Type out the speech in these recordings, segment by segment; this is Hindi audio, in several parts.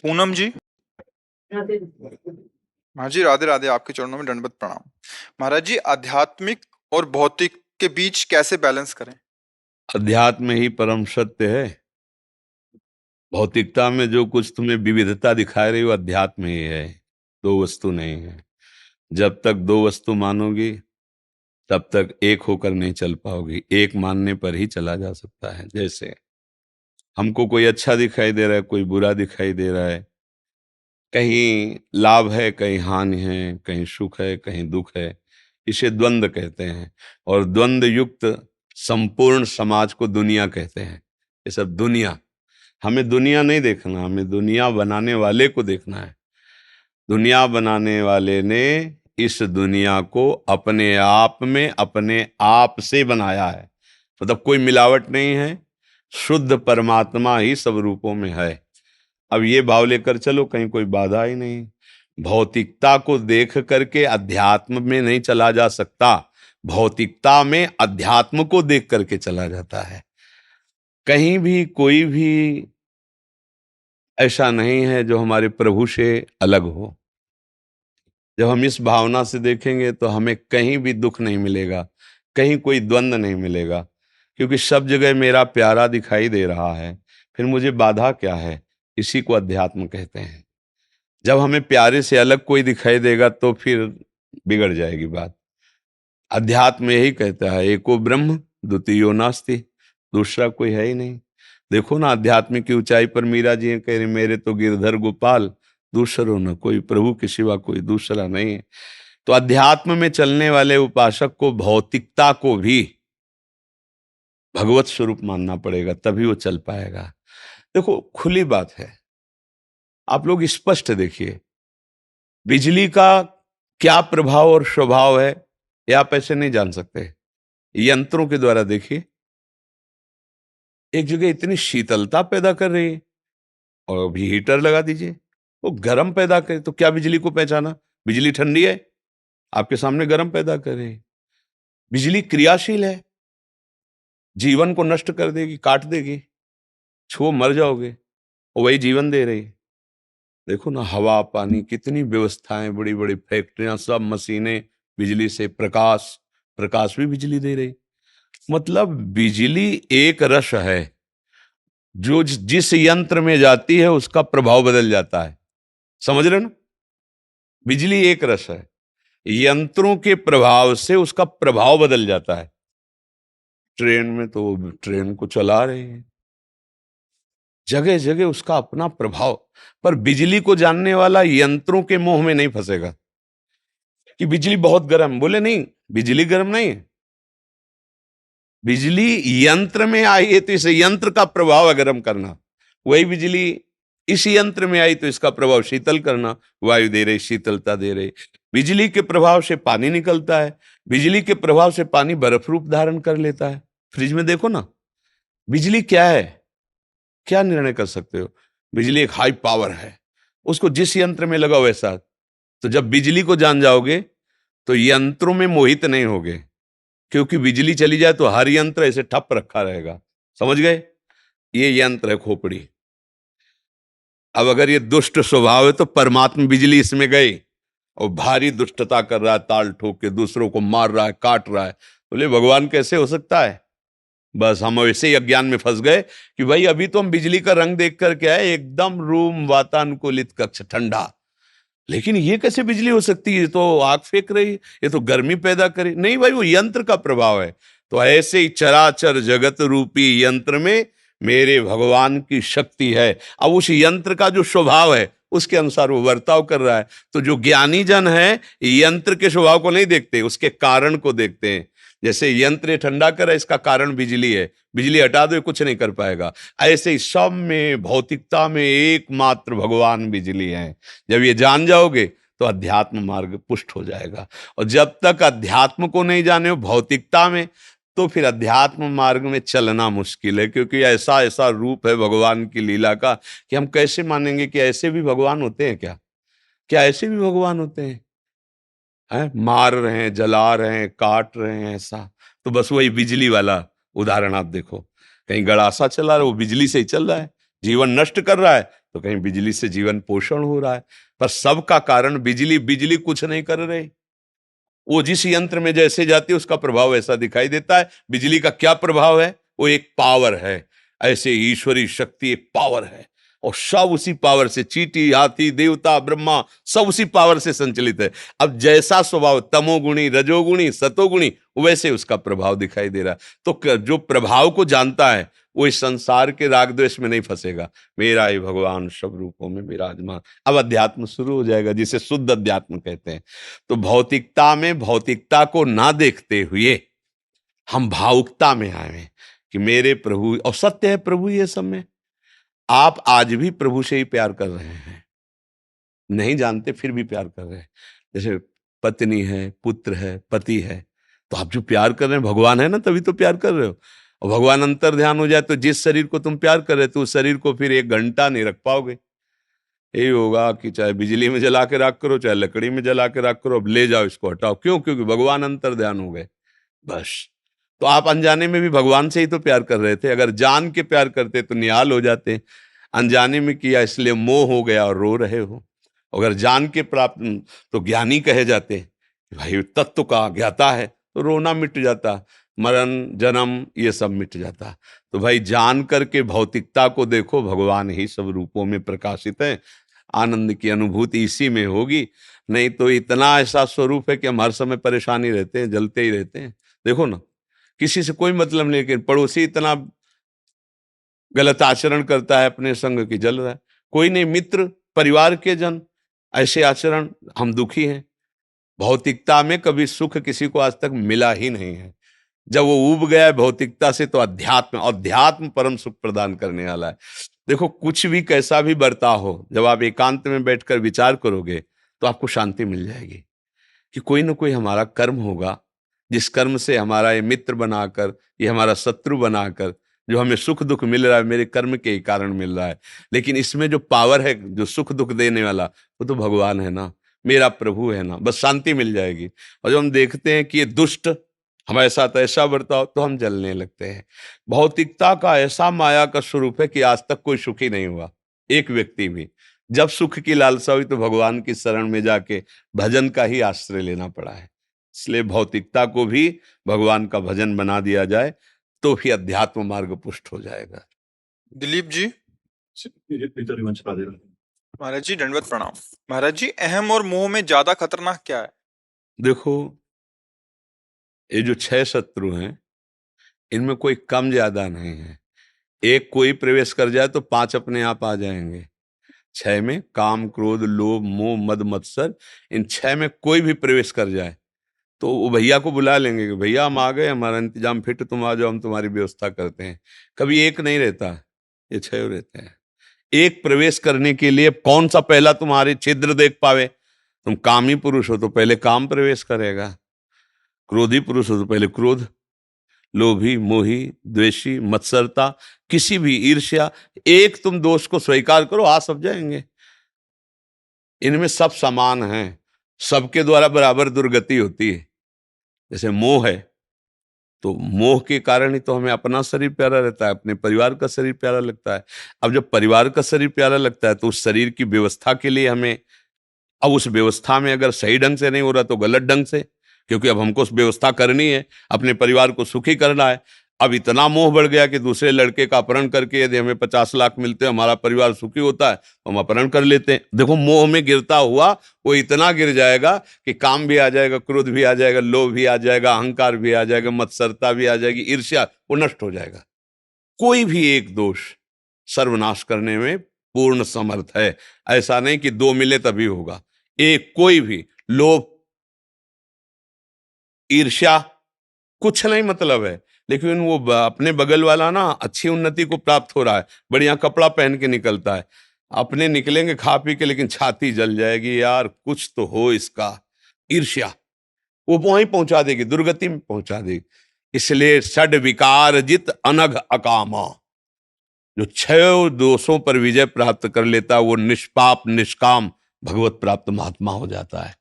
पूनम जी। हाँ जी, राधे राधे। आपके चरणों में दंडवत प्रणाम। महाराज जी, आध्यात्मिक और भौतिक के बीच कैसे बैलेंस करें? अध्यात्म ही परम सत्य है। भौतिकता में जो कुछ तुम्हें विविधता दिखाई रही वो अध्यात्म ही है। दो वस्तु नहीं है। जब तक दो वस्तु मानोगी तब तक एक होकर नहीं चल पाओगी। एक मानने पर ही चला जा सकता है। जैसे हमको कोई अच्छा दिखाई दे रहा है, कोई बुरा दिखाई दे रहा है, कहीं लाभ है, कहीं हानि है, कहीं सुख है, कहीं दुख है। इसे द्वंद्व कहते हैं। और द्वंद्व युक्त संपूर्ण समाज को दुनिया कहते हैं। ये सब दुनिया। हमें दुनिया नहीं देखना, हमें दुनिया बनाने वाले को देखना है। दुनिया बनाने वाले ने इस दुनिया को अपने आप में अपने आप से बनाया है। मतलब कोई मिलावट नहीं है। शुद्ध परमात्मा ही सब रूपों में है। अब ये भाव लेकर चलो, कहीं कोई बाधा ही नहीं। भौतिकता को देख करके अध्यात्म में नहीं चला जा सकता। भौतिकता में अध्यात्म को देख करके चला जाता है। कहीं भी कोई भी ऐसा नहीं है जो हमारे प्रभु से अलग हो। जब हम इस भावना से देखेंगे तो हमें कहीं भी दुख नहीं मिलेगा, कहीं कोई द्वंद्व नहीं मिलेगा, क्योंकि सब जगह मेरा प्यारा दिखाई दे रहा है। फिर मुझे बाधा क्या है? इसी को अध्यात्म कहते हैं। जब हमें प्यारे से अलग कोई दिखाई देगा तो फिर बिगड़ जाएगी बात। अध्यात्म यही कहता है, एको ब्रह्म द्वितीयो नास्ति। दूसरा कोई है ही नहीं। देखो ना, आध्यात्म की ऊंचाई पर मीरा जी कह रही, मेरे तो गिरधर गोपाल दूसरो न कोई, प्रभु के सिवा कोई दूसरा नहीं है। तो अध्यात्म में चलने वाले उपासक को भौतिकता को भी भगवत स्वरूप मानना पड़ेगा, तभी वो चल पाएगा। देखो, खुली बात है, आप लोग स्पष्ट देखिए, बिजली का क्या प्रभाव और स्वभाव है ये आप ऐसे नहीं जान सकते। यंत्रों के द्वारा देखिए, एक जगह इतनी शीतलता पैदा कर रही है, और अभी हीटर लगा दीजिए, वो गर्म पैदा करे। तो क्या बिजली को पहचाना? बिजली ठंडी है, आपके सामने गर्म पैदा कर रही है। बिजली क्रियाशील है, जीवन को नष्ट कर देगी, काट देगी, छो मर जाओगे, और वही जीवन दे रही है। देखो ना, हवा पानी कितनी व्यवस्थाएं, बड़ी बड़ी फैक्ट्रियां, सब मशीनें, बिजली से प्रकाश, प्रकाश भी बिजली दे रही। मतलब बिजली एक रस है, जो जिस यंत्र में जाती है उसका प्रभाव बदल जाता है। समझ रहे हो ना? बिजली एक रस है, यंत्रों के प्रभाव से उसका प्रभाव बदल जाता है। ट्रेन में तो ट्रेन को चला रहे हैं, जगह जगह उसका अपना प्रभाव। पर बिजली को जानने वाला यंत्रों के मोह में नहीं फंसेगा कि बिजली बहुत गर्म। बोले नहीं, बिजली गर्म नहीं है। बिजली यंत्र में आई है तो इस यंत्र का प्रभाव है गर्म करना। वही बिजली इस यंत्र में आई तो इसका प्रभाव शीतल करना। वायु दे रही, शीतलता दे रही। बिजली के प्रभाव से पानी निकलता है, बिजली के प्रभाव से पानी बर्फ रूप धारण कर लेता है। फ्रिज में देखो ना, बिजली क्या है, क्या निर्णय कर सकते हो? बिजली एक हाई पावर है, उसको जिस यंत्र में लगाओ वैसा। तो जब बिजली को जान जाओगे तो यंत्रों में मोहित नहीं होगे, क्योंकि बिजली चली जाए तो हर यंत्र ऐसे ठप रखा रहेगा। समझ गए? ये यंत्र है खोपड़ी। अब अगर ये दुष्ट स्वभाव है तो परमात्मा बिजली इसमें गई और भारी दुष्टता कर रहा है, ताल ठोक के दूसरों को मार रहा है, काट रहा है। बोले भगवान कैसे हो सकता है? बस हम वैसे ही अज्ञान में फंस गए कि भाई अभी तो हम बिजली का रंग देख करके आए, एकदम रूम वातानुकूलित, कक्ष ठंडा, लेकिन ये कैसे बिजली हो सकती है? ये तो आग फेंक रही है, ये तो गर्मी पैदा करे। नहीं भाई, वो यंत्र का प्रभाव है। तो ऐसे ही चराचर जगत रूपी यंत्र में मेरे भगवान की शक्ति है। अब उस यंत्र का जो स्वभाव है उसके अनुसार वो बर्ताव कर रहा है। तो जो ज्ञानी जन है यंत्र के स्वभाव को नहीं देखते, उसके कारण को देखते हैं। जैसे यंत्र ठंडा कर रहा है, इसका कारण बिजली है, बिजली हटा दो कुछ नहीं कर पाएगा। ऐसे ही सब में, भौतिकता में एकमात्र भगवान बिजली है। जब ये जान जाओगे तो अध्यात्म मार्ग पुष्ट हो जाएगा। और जब तक अध्यात्म को नहीं जाने हो भौतिकता में, तो फिर अध्यात्म मार्ग में चलना मुश्किल है। क्योंकि ऐसा ऐसा रूप है भगवान की लीला का कि हम कैसे मानेंगे कि ऐसे भी भगवान होते हैं? क्या क्या ऐसे भी भगवान होते हैं? मार रहे हैं, जला रहे हैं, काट रहे हैं, ऐसा। तो बस वही बिजली वाला उदाहरण आप देखो, कहीं गड़ासा चला रहा है, वो बिजली से ही चल रहा है। जीवन नष्ट कर रहा है, तो कहीं बिजली से जीवन पोषण हो रहा है, पर सबका कारण बिजली। बिजली कुछ नहीं कर रही, वो जिस यंत्र में जैसे जाती है उसका प्रभाव ऐसा दिखाई देता है। बिजली का क्या प्रभाव है? वो एक पावर है। ऐसे ईश्वरी शक्ति एक पावर है, और सब उसी पावर से, चींटी, हाथी, देवता, ब्रह्मा, सब उसी पावर से संचलित है। अब जैसा स्वभाव तमोगुणी, रजोगुणी, सतोगुणी, वैसे उसका प्रभाव दिखाई दे रहा है। तो जो प्रभाव को जानता है वो इस संसार के राग द्वेष में नहीं फंसेगा। मेरा ही भगवान सब रूपों में विराजमान। अब अध्यात्म शुरू हो जाएगा, जिसे शुद्ध अध्यात्म कहते हैं। तो भौतिकता में भौतिकता को ना देखते हुए हम भावुकता में आए कि मेरे प्रभु, और सत्य है प्रभु ये सब में। आप आज भी प्रभु से ही प्यार कर रहे हैं, नहीं जानते फिर भी प्यार कर रहे हैं। जैसे पत्नी है, पुत्र है, पति है, तो आप जो प्यार कर रहे हैं भगवान है ना, तभी तो प्यार कर रहे हो। और भगवान अंतर ध्यान हो जाए तो जिस शरीर को तुम प्यार कर रहे थे उस शरीर को फिर 1 घंटा नहीं रख पाओगे। यही होगा कि चाहे बिजली में जला के राख करो, चाहे लकड़ी में जला के राख करो, अब ले जाओ इसको हटाओ। क्यों? क्योंकि भगवान अंतर ध्यान हो गए बस। तो आप अनजाने में भी भगवान से ही तो प्यार कर रहे थे। अगर जान के प्यार करते तो निहाल हो जाते। अनजाने में किया इसलिए मोह हो गया और रो रहे हो। अगर जान के प्राप्त तो ज्ञानी कहे जाते, भाई तत्व का ज्ञाता है, तो रोना मिट जाता, मरण जन्म ये सब मिट जाता। तो भाई जान करके भौतिकता को देखो, भगवान ही सब रूपों में प्रकाशित है। आनंद की अनुभूति इसी में होगी। नहीं तो इतना ऐसा स्वरूप है कि हम हर समय परेशानी रहते हैं, जलते ही रहते हैं। देखो ना, किसी से कोई मतलब नहीं, लेकिन पड़ोसी इतना गलत आचरण करता है अपने संग की जल रहा है। कोई नहीं, मित्र, परिवार के जन, ऐसे आचरण, हम दुखी हैं। भौतिकता में कभी सुख किसी को आज तक मिला ही नहीं है। जब वो उब गया है भौतिकता से, तो अध्यात्म, अध्यात्म परम सुख प्रदान करने वाला है। देखो, कुछ भी कैसा भी बर्ताव हो, जब आप एकांत में बैठकर विचार करोगे तो आपको शांति मिल जाएगी कि कोई ना कोई हमारा कर्म होगा, जिस कर्म से हमारा ये मित्र बनाकर, ये हमारा शत्रु बनाकर जो हमें सुख दुख मिल रहा है, मेरे कर्म के कारण मिल रहा है। लेकिन इसमें जो पावर है, जो सुख दुख देने वाला, वो तो भगवान है ना, मेरा प्रभु है ना, बस शांति मिल जाएगी। और जब हम देखते हैं कि ये दुष्ट हमारे साथ ऐसा बर्ताव, तो हम जलने लगते हैं। भौतिकता का ऐसा माया का स्वरूप है कि आज तक कोई सुखी नहीं हुआ, एक व्यक्ति भी। जब सुख की लालसा हुई तो भगवान की शरण में जाके भजन का ही आश्रय लेना पड़ा है। इसलिए भौतिकता को भी भगवान का भजन बना दिया जाए तो भी अध्यात्म मार्ग पुष्ट हो जाएगा। दिलीप जी। महाराज जी दंडवत प्रणाम। महाराज जी, अहम और मोह में ज्यादा खतरनाक क्या है? देखो, ये जो 6 शत्रु हैं, इनमें कोई कम ज्यादा नहीं है। एक कोई प्रवेश कर जाए तो 5 अपने आप आ जाएंगे। 6 में काम, क्रोध, लोभ, मोह, मद, मत्सर, इन 6 में कोई भी प्रवेश कर जाए तो वो भैया को बुला लेंगे कि भैया हम आ गए, हमारा इंतजाम फिट, तुम आ जाओ, हम तुम्हारी व्यवस्था करते हैं। कभी एक नहीं रहता, ये 6 रहते हैं। एक प्रवेश करने के लिए कौन सा पहला तुम्हारे छिद्र देख पावे? तुम कामी पुरुष हो तो पहले काम प्रवेश करेगा, क्रोधी पुरुष हो तो पहले क्रोध, लोभी, मोही, द्वेषी, मत्सरता, किसी भी ईर्ष्या, एक तुम दोष को स्वीकार करो, आ सब जाएंगे। इनमें सब समान हैं, सबके द्वारा बराबर दुर्गति होती है। जैसे मोह है, तो मोह के कारण ही तो हमें अपना शरीर प्यारा रहता है, अपने परिवार का शरीर प्यारा लगता है। अब जब परिवार का शरीर प्यारा लगता है तो उस शरीर की व्यवस्था के लिए हमें, अब उस व्यवस्था में अगर सही ढंग से नहीं हो रहा तो गलत ढंग से, क्योंकि अब हमको उस व्यवस्था करनी है, अपने परिवार को सुखी करना है। अब इतना मोह बढ़ गया कि दूसरे लड़के का अपहरण करके यदि हमें 50 लाख मिलते हैं, हमारा परिवार सुखी होता है, तो हम अपहरण कर लेते हैं। देखो, मोह में गिरता हुआ वो इतना गिर जाएगा कि काम भी आ जाएगा, क्रोध भी आ जाएगा, लोभ भी आ जाएगा, अहंकार भी आ जाएगा, मत्सरता भी आ जाएगी, ईर्ष्या, वो नष्ट हो जाएगा। कोई भी एक दोष सर्वनाश करने में पूर्ण समर्थ है। ऐसा नहीं कि 2 मिले तभी होगा। एक कोई भी लोभ, ईर्ष्या, कुछ नहीं मतलब है। लेकिन वो अपने बगल वाला ना अच्छी उन्नति को प्राप्त हो रहा है, बढ़िया कपड़ा पहन के निकलता है, अपने निकलेंगे खा पी के, लेकिन छाती जल जाएगी, यार कुछ तो हो इसका। ईर्ष्या वो वहीं पहुंचा देगी, दुर्गति में पहुंचा देगी। इसलिए षड विकार जित अनघ अकामा, जो 6 दोषों पर विजय प्राप्त कर लेता, वो निष्पाप निष्काम भगवत प्राप्त महात्मा हो जाता है।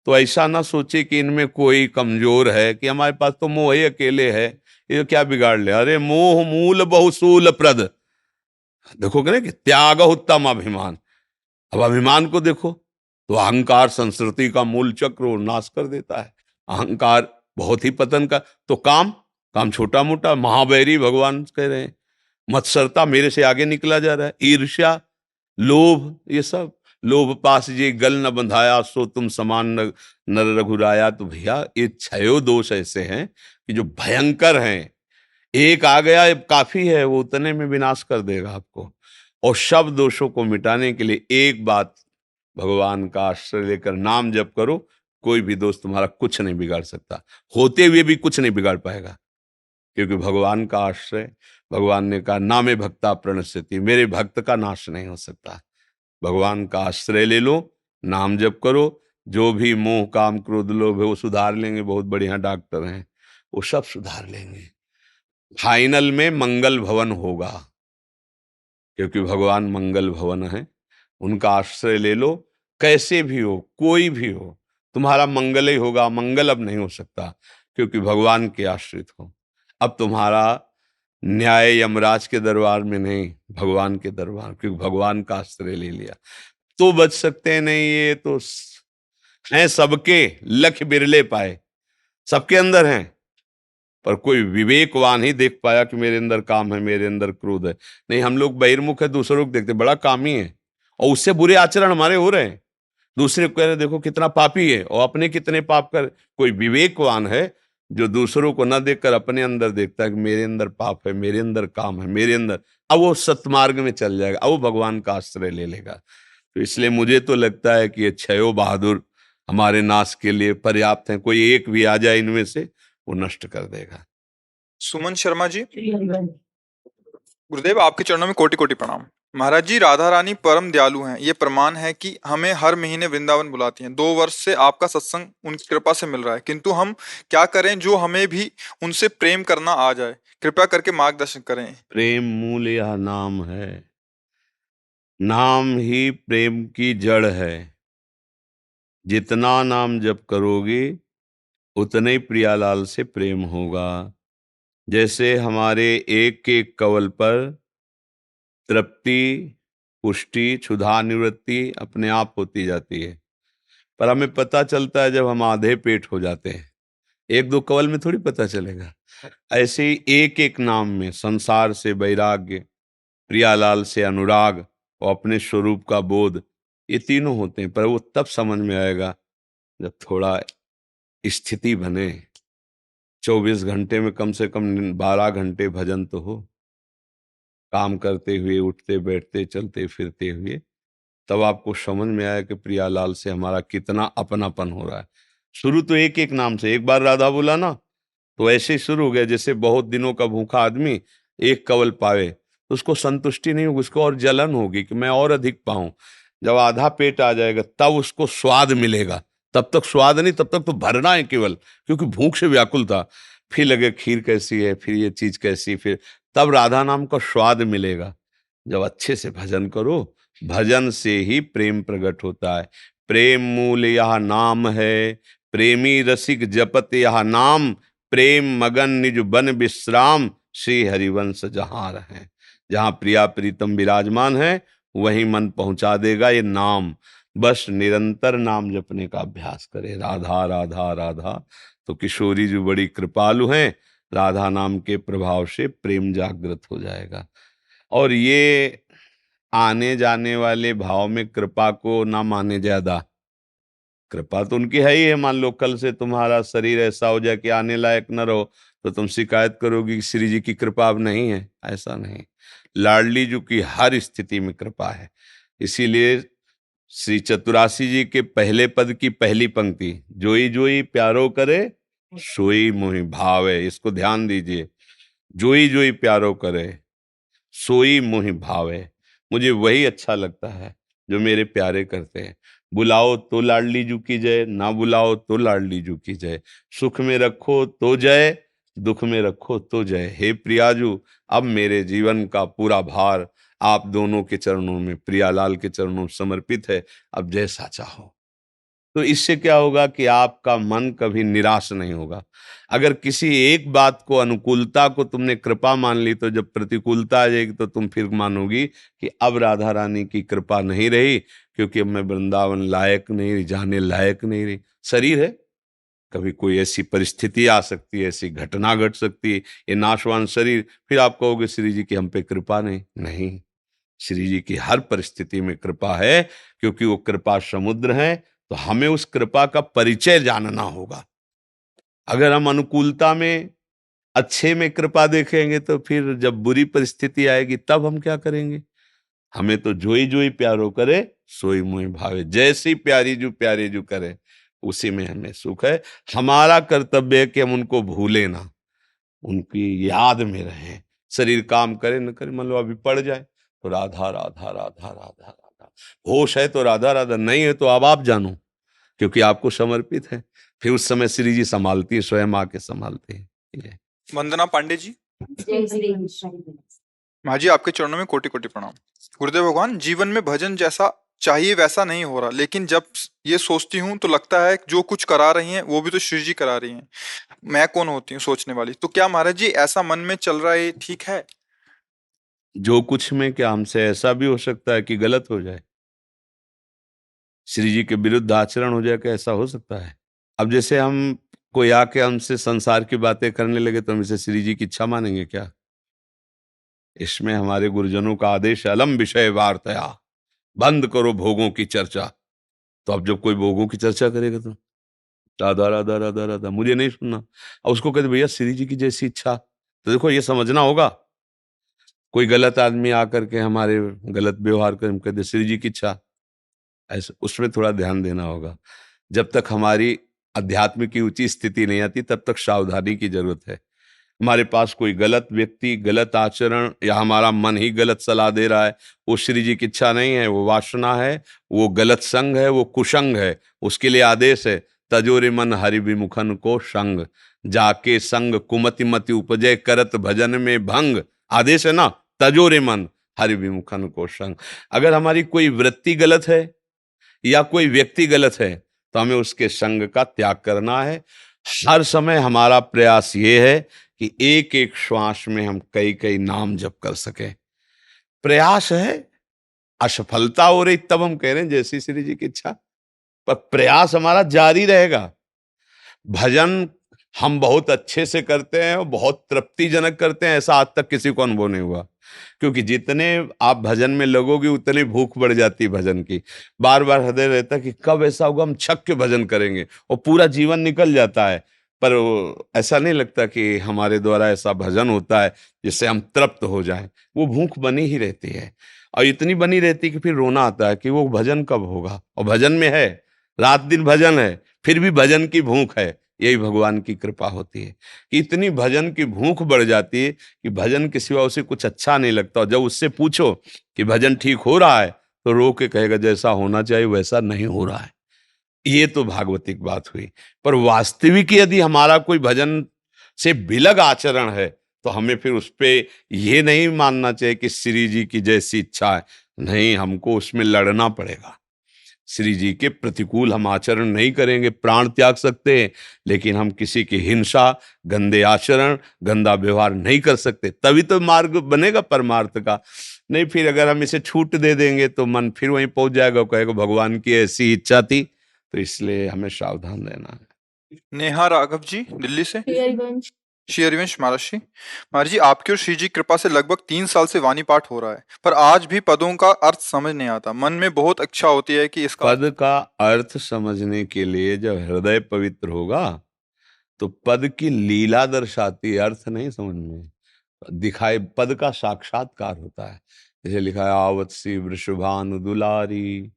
तो ऐसा ना सोचे कि इनमें कोई कमजोर है, कि हमारे पास तो मोह ही अकेले है, ये क्या बिगाड़ ले। अरे मोह मूल बहुसूल प्रद, देखोगे ना कि त्याग उत्तम अभिमान। अब अभिमान को देखो तो अहंकार संस्कृति का मूल चक्र वो नाश कर देता है। अहंकार बहुत ही पतन का। तो काम, काम छोटा मोटा महावैरी भगवान कह रहे हैं। मत्सरता, मेरे से आगे निकला जा रहा है। ईर्ष्या, लोभ, ये सब। लोभ पास ये गल न बंधाया, सो तुम समान नर रघुराया। तो भैया ये छयो दोष ऐसे हैं कि जो भयंकर हैं। एक आ गया, अब काफी है, वो उतने में विनाश कर देगा आपको। और सब दोषों को मिटाने के लिए एक बात, भगवान का आश्रय लेकर नाम जप करो। कोई भी दोस्त तुम्हारा कुछ नहीं बिगाड़ सकता, होते हुए भी कुछ नहीं बिगाड़ पाएगा। क्योंकि भगवान का आश्रय, भगवान ने कहा नामे भक्ता प्रणश्यति, मेरे भक्त का नाश नहीं हो सकता। भगवान का आश्रय ले लो, नाम जप करो। जो भी मोह काम क्रोध लोभ है वो सुधार लेंगे। बहुत बढ़िया डॉक्टर हैं, वो सब सुधार लेंगे। फाइनल में मंगल भवन होगा, क्योंकि भगवान मंगल भवन है। उनका आश्रय ले लो। कैसे भी हो, कोई भी हो, तुम्हारा मंगल ही होगा। मंगल अब नहीं हो सकता, क्योंकि भगवान के आश्रित हो। अब तुम्हारा न्याय यमराज के दरबार में नहीं, भगवान के दरबार, क्योंकि भगवान का आश्रय ले लिया तो बच सकते हैं। नहीं, ये तो हैं सबके, लख बिरले पाए। सबके अंदर हैं, पर कोई विवेकवान ही देख पाया कि मेरे अंदर काम है, मेरे अंदर क्रोध है। नहीं, हम लोग बहिर्मुख है, दूसरों को देखते बड़ा कामी है, और उससे बुरे आचरण हमारे हो रहे हैं। दूसरे को कह रहे देखो कितना पापी है, और अपने कितने पाप कर। कोई विवेकवान है जो दूसरों को न देखकर अपने अंदर देखता है कि मेरे अंदर पाप है, मेरे अंदर काम है, मेरे अंदर। अब वो सतमार्ग में चल जाएगा, अब वो भगवान का आश्रय ले लेगा। तो इसलिए मुझे तो लगता है कि ये छयो बहादुर हमारे नाश के लिए पर्याप्त हैं। कोई एक भी आ जाए इनमें से, वो नष्ट कर देगा। सुमन शर्मा जी, गुरुदेव आपके चरणों में कोटि कोटि प्रणाम। महाराज जी, राधा रानी परम दयालु हैं, ये प्रमाण है कि हमें हर महीने वृंदावन बुलाती हैं। 2 वर्ष से आपका सत्संग उनकी कृपा से मिल रहा है, किंतु हम क्या करें जो हमें भी उनसे प्रेम करना आ जाए। कृपया करके मार्गदर्शन करें। प्रेम मूल यह नाम है, नाम ही प्रेम की जड़ है। जितना नाम जप करोगे उतने ही प्रियालाल से प्रेम होगा। जैसे हमारे एक एक कवल पर तृप्ति, पुष्टि, क्षुधा निवृत्ति अपने आप होती जाती है। पर हमें पता चलता है जब हम आधे पेट हो जाते हैं। एक दो कवल में थोड़ी पता चलेगा। ऐसे ही एक एक नाम में संसार से वैराग्य, प्रियालाल से अनुराग और अपने स्वरूप का बोध, ये तीनों होते हैं। पर वो तब समझ में आएगा जब थोड़ा स्थिति बने। 24 घंटे में कम से कम 12 घंटे भजन तो हो, काम करते हुए, उठते बैठते चलते फिरते हुए। तब आपको समझ में आया कि प्रियालाल से हमारा कितना अपनापन हो रहा है। शुरू तो एक एक नाम से, एक बार राधा बोला ना तो ऐसे ही शुरू हो गया। जैसे बहुत दिनों का भूखा आदमी एक कवल पावे तो उसको संतुष्टि नहीं होगी, उसको और जलन होगी कि मैं और अधिक पाऊं। जब आधा पेट आ जाएगा तब उसको स्वाद मिलेगा। तब तक स्वाद नहीं, तब तक तो भरना है केवल, क्योंकि भूख से व्याकुल था। फिर लगे खीर कैसी है, फिर ये चीज कैसी, फिर तब राधा नाम का स्वाद मिलेगा। जब अच्छे से भजन करो, भजन से ही प्रेम प्रकट होता है। प्रेम मूल यह नाम है, प्रेमी रसिक जपत यह नाम। प्रेम मगन निज बन विश्राम, श्री हरिवंश जहां रहे। जहां प्रिया प्रीतम विराजमान है वहीं मन पहुंचा देगा ये नाम। बस निरंतर नाम जपने का अभ्यास करें, राधा राधा राधा। तो किशोरी जी बड़ी कृपालु हैं, राधा नाम के प्रभाव से प्रेम जागृत हो जाएगा। और ये आने जाने वाले भाव में कृपा को ना माने ज्यादा। कृपा तो उनकी है ही है। मान लो कल से तुम्हारा शरीर ऐसा हो जाए कि आने लायक न रहो, तो तुम शिकायत करोगी कि श्री जी की कृपा अब नहीं है। ऐसा नहीं, लाडली जी की हर स्थिति में कृपा है। इसीलिए श्री चतुरासी जी के पहले पद की पहली पंक्ति, जोई जोई प्यारो करे सोई मोहि भावे। इसको ध्यान दीजिए, जोई जोई प्यारो करे सोई मोहि भावे। मुझे वही अच्छा लगता है जो मेरे प्यारे करते हैं। बुलाओ तो लाडली जू की जय, ना बुलाओ तो लाडली जू की जय। सुख में रखो तो जय, दुख में रखो तो जय। हे प्रियाजू, अब मेरे जीवन का पूरा भार आप दोनों के चरणों में, प्रियालाल के चरणों में समर्पित है। अब जैसा चाहो। तो इससे क्या होगा कि आपका मन कभी निराश नहीं होगा। अगर किसी एक बात को, अनुकूलता को तुमने कृपा मान ली, तो जब प्रतिकूलता आ जाएगी तो तुम फिर मानोगी कि अब राधा रानी की कृपा नहीं रही, क्योंकि अब मैं वृंदावन लायक नहीं रही, जाने लायक नहीं रही। शरीर है, कभी कोई ऐसी परिस्थिति आ सकती है, ऐसी घटना घट सकती है, ये नाशवान शरीर, फिर आप कहोगे श्री जी की हम पे कृपा नहीं। नहीं, श्री जी की हर परिस्थिति में कृपा है, क्योंकि वो कृपा समुद्र है। तो हमें उस कृपा का परिचय जानना होगा। अगर हम अनुकूलता में, अच्छे में कृपा देखेंगे, तो फिर जब बुरी परिस्थिति आएगी तब हम क्या करेंगे? हमें तो जोई जोई प्यारो करे, सोई मोहि भावे। जैसी प्यारी जो प्यारे जो करे, उसी में हमें सुख है। हमारा कर्तव्य है कि हम उनको भूले ना, उनकी याद में रहें। शरीर काम करे न करे, मान लो अभी पड़ जाए तो राधा राधा राधा राधा राधा, होश है तो राधा राधा, नहीं है तो अब आप जानो, क्योंकि आपको समर्पित है। फिर उस समय श्री जी संभालती है, स्वयं आके संभालते हैं। ये वंदना पांडे जी। जय श्री कृष्ण। महाराज जी, आपके चरणों में कोटि कोटि प्रणाम। गुरुदेव भगवान, जीवन में भजन जैसा चाहिए वैसा नहीं हो रहा, लेकिन जब ये सोचती हूँ तो लगता है जो कुछ करा रही हैं वो भी तो श्री जी करा रही हैं, मैं कौन होती हूँ सोचने वाली। तो क्या महाराज जी ऐसा मन में चल रहा है, ठीक है? जो कुछ में क्या हमसे ऐसा भी हो सकता है कि गलत हो जाए, श्री जी के विरुद्ध आचरण हो जाए, क्या ऐसा हो सकता है? अब जैसे हम, कोई आके हमसे संसार की बातें करने लगे तो हम इसे श्री जी की इच्छा मानेंगे क्या? इसमें हमारे गुरुजनों का आदेश है, अलम विषय वार्तया, बंद करो भोगों की चर्चा। तो अब जब कोई भोगों की चर्चा करेगा तो राधा राधा राधा राधा, मुझे नहीं सुनना। और उसको कहते भैया श्री जी की जैसी इच्छा, तो देखो ये समझना होगा। कोई गलत आदमी आकर के हमारे गलत व्यवहार कर, हम कहते श्री जी की इच्छा, ऐसे उसमें थोड़ा ध्यान देना होगा। जब तक हमारी अध्यात्म की ऊंची स्थिति नहीं आती, तब तक सावधानी की जरूरत है। हमारे पास कोई गलत व्यक्ति, गलत आचरण, या हमारा मन ही गलत सलाह दे रहा है, वो श्री जी की इच्छा नहीं है, वो वासना है, वो गलत संग है, वो कुसंग है। उसके लिए आदेश है, तजोरे मन हरि विमुखन को संग, जाके संग कुमति मति उपजय करत भजन में भंग। आदेश है ना, तजोरे मन हरि विमुखन को संग। अगर हमारी कोई वृत्ति गलत है या कोई व्यक्ति गलत है, तो हमें उसके संग का त्याग करना है। हर समय हमारा प्रयास ये है कि एक एक श्वास में हम कई कई नाम जप कर सके। प्रयास है, असफलता हो रही तब हम कह रहे हैं जैसी श्री जी की इच्छा, पर प्रयास हमारा जारी रहेगा। भजन हम बहुत अच्छे से करते हैं और बहुत तृप्तिजनक करते हैं, ऐसा आज तक किसी को अनुभव नहीं हुआ। क्योंकि जितने आप भजन में लगोगे उतनी भूख बढ़ जाती है भजन की। बार बार हृदय रहता है कि कब ऐसा होगा हम छक के भजन करेंगे, और पूरा जीवन निकल जाता है, पर ऐसा नहीं लगता कि हमारे द्वारा ऐसा भजन होता है जिससे हम तृप्त हो जाएं। वो भूख बनी ही रहती है, और इतनी बनी रहती है कि फिर रोना आता है कि वो भजन कब होगा। और भजन में है, रात दिन भजन है, फिर भी भजन की भूख है। यही भगवान की कृपा होती है कि इतनी भजन की भूख बढ़ जाती है कि भजन के सिवा उसे कुछ अच्छा नहीं लगता। और जब उससे पूछो कि भजन ठीक हो रहा है, तो रो के कहेगा जैसा होना चाहिए वैसा नहीं हो रहा है। ये तो भागवतिक बात हुई। पर वास्तविक यदि हमारा कोई भजन से विलग आचरण है, तो हमें फिर उस पे ये नहीं मानना चाहिए कि श्री जी की जैसी इच्छा है। नहीं, हमको उसमें लड़ना पड़ेगा। श्री जी के प्रतिकूल हम आचरण नहीं करेंगे, प्राण त्याग सकते हैं, लेकिन हम किसी की हिंसा, गंदे आचरण, गंदा व्यवहार नहीं कर सकते। तभी तो मार्ग बनेगा परमार्थ का। नहीं, फिर अगर हम इसे छूट दे देंगे तो मन फिर वहीं पहुंच जाएगा, कहेगा भगवान की ऐसी इच्छा थी। तो इसलिए हमें सावधान रहना है। नेहा राघव जी, दिल्ली से। हरिवंश। श्री हरिवंश महाराज जी। महाराज जी, आपकी और श्री जी कृपा से लगभग 3 साल से वाणी पाठ हो रहा है, पर आज भी पदों का अर्थ समझ नहीं आता। मन में बहुत इच्छा होती है कि इसका पद का अर्थ समझने के लिए जब हृदय पवित्र होगा, तो पद की लीला दर्शाती, अर्थ नहीं समझ में दिखाए। पद का साक्षात्कार होता है। जैसे लिखा है, आवत सी वृषभानु दुलारी,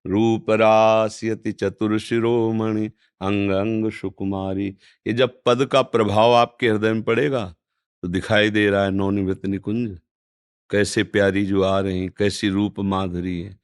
रूप रास्यति चतुर शिरोमणि, अंग अंग सुकुमारी। ये जब पद का प्रभाव आपके हृदय में पड़ेगा, तो दिखाई दे रहा है नवनिवृत्त निकुंज, कैसे प्यारी जो आ रही, कैसी रूप माधुरी है,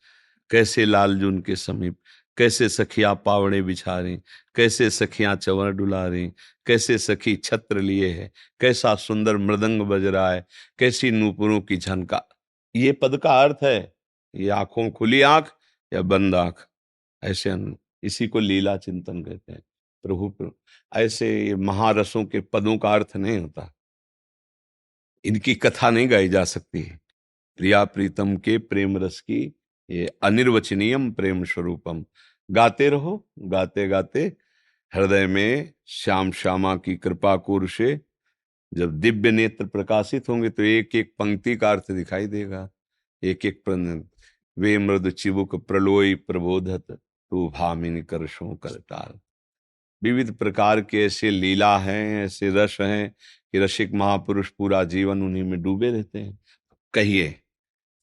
कैसे लालजून के समीप, कैसे सखियां पावड़े बिछा रही, कैसे सखियां चंवर डुला रही, कैसे सखी छत्र लिए है, कैसा सुंदर मृदंग बज रहा है, कैसी नूपुरों की झनका। ये पद का अर्थ है। ये आंखों खुली आंख या बंद आंख, ऐसे इसी को लीला चिंतन कहते हैं। ऐसे महारसों के पदों का अर्थ नहीं होता, इनकी कथा नहीं गाई जा सकती। प्रिया प्रीतम के प्रेम रस की ये अनिर्वचनीयम प्रेम स्वरूपम। गाते रहो, गाते गाते हृदय में श्याम श्यामा की कृपा कोर से जब दिव्य नेत्र प्रकाशित होंगे तो एक एक पंक्ति का अर्थ दिखाई देगा। एक एक वे मृदु चिबुक प्रलोई प्रबोधत तू भामिनी करशों करताल। विविध प्रकार के ऐसे लीला हैं, ऐसे रस हैं कि रसिक महापुरुष पूरा जीवन उन्हीं में डूबे रहते हैं। कहिए,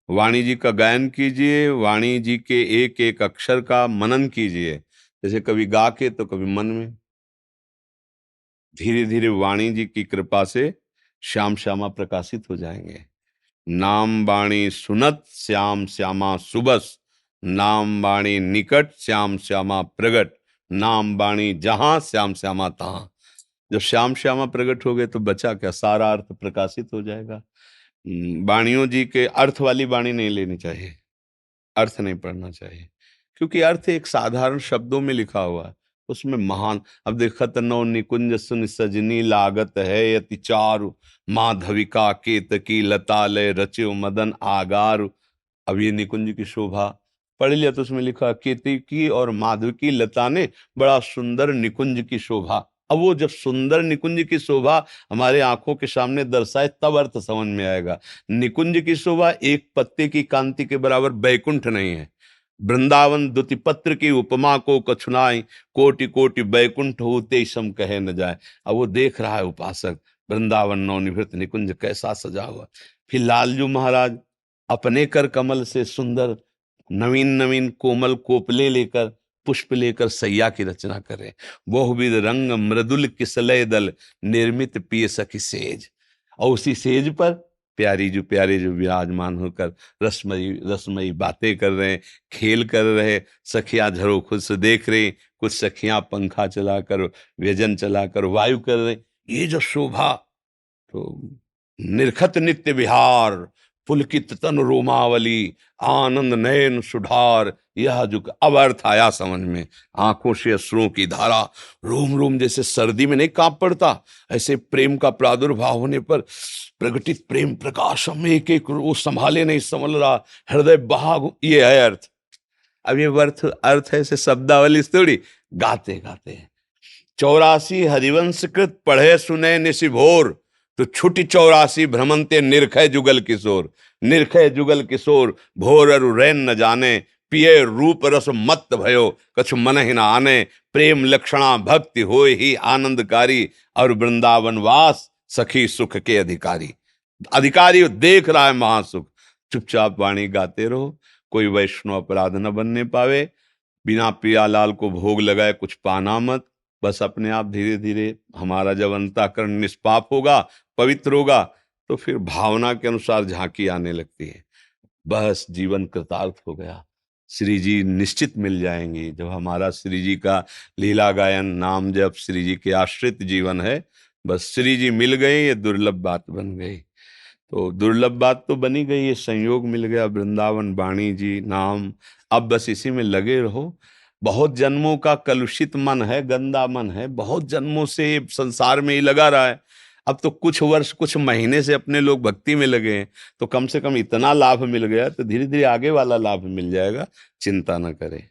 वाणी जी का गायन कीजिए, वाणी जी के एक एक अक्षर का मनन कीजिए, जैसे कभी गा के तो कभी मन में। धीरे धीरे वाणी जी की कृपा से श्याम श्यामा प्रकाशित हो जाएंगे। नाम वाणी सुनत श्याम श्यामा सुबस, नाम वाणी निकट श्याम श्यामा प्रगट, नाम वाणी जहां श्याम श्यामा तहां। जब श्याम श्यामा प्रगट हो गए तो बचा क्या, सारा अर्थ प्रकाशित हो जाएगा। वाणियों जी के अर्थ वाली वाणी नहीं लेनी चाहिए, अर्थ नहीं पढ़ना चाहिए, क्योंकि अर्थ एक साधारण शब्दों में लिखा हुआ है, उसमें महान। अब देखत नौ निकुंज सुन सजनी लागत है अति चारु, माधविका केतकी लता लय रच्यो मदन आगारु। अब ये निकुंज की शोभा पढ़ लिया तो उसमें लिखा केतकी और माधविकी लता ने बड़ा सुंदर निकुंज की शोभा। अब वो जब सुंदर निकुंज की शोभा हमारे आंखों के सामने दर्शाए तब अर्थ समझ में आएगा। निकुंज की शोभा एक पत्ते की कांति के बराबर बैकुंठ नहीं है। वृंदावन दुति पत्र की उपमा को कछुनाई, कोटि कोटि बैकुंठ होते सम कहे न जाए। अब वो देख रहा है उपासक वृंदावन नवनिभृत निकुंज कैसा सजा हुआ। फिर लालजू महाराज अपने कर कमल से सुंदर नवीन नवीन कोमल कोपले लेकर पुष्प लेकर सैया की रचना करें। बहुविध रंग मृदुल किसलय दल निर्मित पिय सखी सेज। और उसी सेज पर प्यारे जो विराजमान होकर रसमयी रसमयी बातें कर रहे हैं, खेल कर रहे, सखियां झरो खुद से देख रहे, कुछ सखियां पंखा चलाकर व्यजन चलाकर वायु कर रहे। ये जो शोभा, तो निर्खत नित्य विहार पुलकित तन रोमावली आनंद नयन सुधार। यह जो अब अर्थ आया समझ में। आंखों से अश्रुओं की धारा, रोम रोम जैसे सर्दी में नहीं कांप पड़ता, ऐसे प्रेम का प्रादुर्भाव होने पर प्रकटित प्रेम प्रकाश हम एक एक वो संभाले नहीं संभल रहा, हृदय बहा। ये है अर्थ। अब ये अर्थ है से शब्दावली थोड़ी, गाते गाते 84 हरिवंश कृत पढ़े सुने निशिभोर, तो छुटी 84 भ्रमंते निरखय जुगल किशोर। निरखय जुगल किशोर भोर अरु रैन न जाने, पिए रूप रस मत भयो कछु मन ही न आने। प्रेम लक्षणा भक्ति होय ही आनंदकारी, और वृंदावन वास सखी सुख के अधिकारी। अधिकारी देख रहा है महासुख। चुपचाप वाणी गाते रहो, कोई वैष्णव अपराध न बनने पावे। बिना पियालाल को भोग लगाए कुछ पाना मत। बस अपने आप धीरे धीरे हमारा जब अंतःकरण निष्पाप होगा, पवित्र होगा, तो फिर भावना के अनुसार झांकी आने लगती है। बस जीवन कृतार्थ हो गया। श्री जी निश्चित मिल जाएंगी। जब हमारा श्री जी का लीला गायन नाम जब श्री जी के आश्रित जीवन है, बस श्री जी मिल गए, ये दुर्लभ बात बन गई। तो दुर्लभ बात तो बनी गई, ये संयोग मिल गया वृंदावन वाणी जी नाम। अब बस इसी में लगे रहो। बहुत जन्मों का कलुषित मन है, गंदा मन है, बहुत जन्मों से संसार में ही लगा रहा है। अब तो कुछ वर्ष कुछ महीने से अपने लोग भक्ति में लगे हैं, तो कम से कम इतना लाभ मिल गया, तो धीरे धीरे आगे वाला लाभ मिल जाएगा। चिंता न करें।